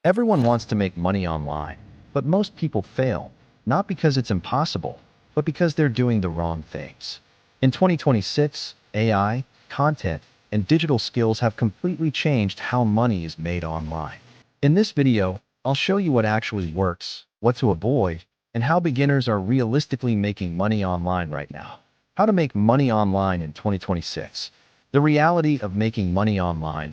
Everyone wants to make money online, but most people fail, not because it's impossible, but because they're doing the wrong things. In 2026, AI, content, and digital skills have completely changed how money is made online. In this video, I'll show you what actually works, what to avoid, and how beginners are realistically making money online right now. How to make money online in 2026. The reality of making money online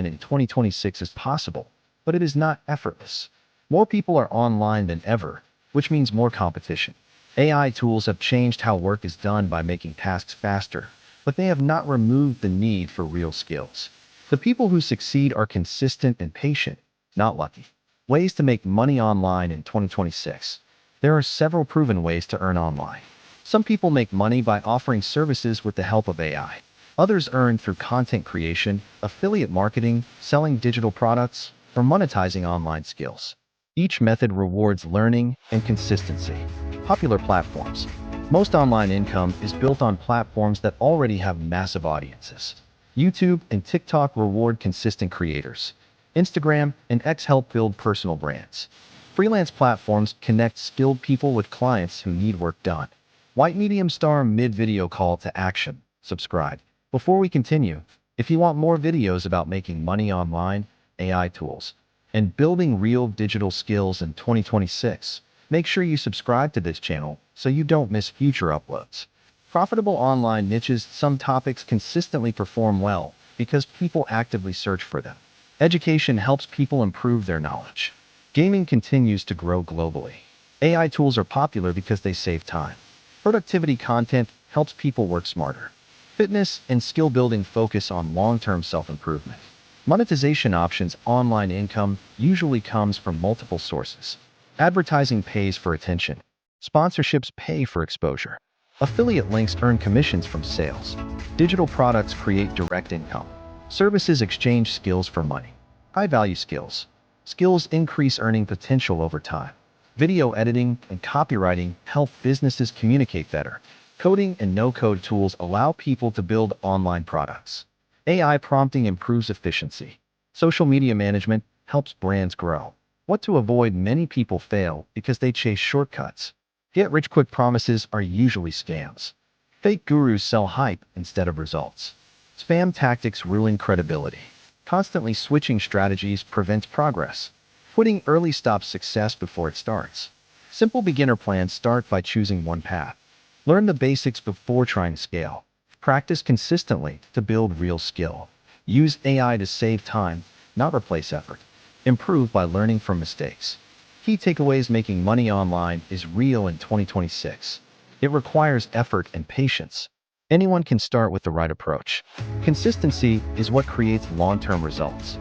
in 2026 is possible, but it is not effortless. More people are online than ever, which means more competition. AI tools have changed how work is done by making tasks faster, but they have not removed the need for real skills. The people who succeed are consistent and patient, not lucky. Ways to make money online in 2026. There are several proven ways to earn online. Some people make money by offering services with the help of AI. Others earn through content creation, affiliate marketing, selling digital products, or monetizing online skills. Each method rewards learning and consistency. Popular platforms. Most online income is built on platforms that already have massive audiences. YouTube and TikTok reward consistent creators. Instagram and X help build personal brands. Freelance platforms connect skilled people with clients who need work done. White medium star mid-video call to action. Subscribe. Before we continue, if you want more videos about making money online, AI tools, and building real digital skills in 2026, make sure you subscribe to this channel so you don't miss future uploads. Profitable online niches. Some topics consistently perform well because people actively search for them. Education helps people improve their knowledge. Gaming continues to grow globally. AI tools are popular because they save time. Productivity content helps people work smarter. Fitness and skill building focus on long-term self-improvement. Monetization options. Online income usually comes from multiple sources. Advertising pays for attention. Sponsorships pay for exposure. Affiliate links earn commissions from sales. Digital products create direct income. Services exchange skills for money. High-value skills. Skills increase earning potential over time. Video editing and copywriting help businesses communicate better. Coding and no-code tools allow people to build online products. AI prompting improves efficiency. Social media management helps brands grow. What to avoid. Many people fail because they chase shortcuts. Get-rich-quick promises are usually scams. Fake gurus sell hype instead of results. Spam tactics ruin credibility. Constantly switching strategies prevents progress. Quitting early stops success before it starts. Simple beginner plans. Start by choosing one path. Learn the basics before trying to scale. Practice consistently to build real skill. Use AI to save time, not replace effort. Improve by learning from mistakes. Key takeaways. Making money online is real in 2026. It requires effort and patience. Anyone can start with the right approach. Consistency is what creates long-term results.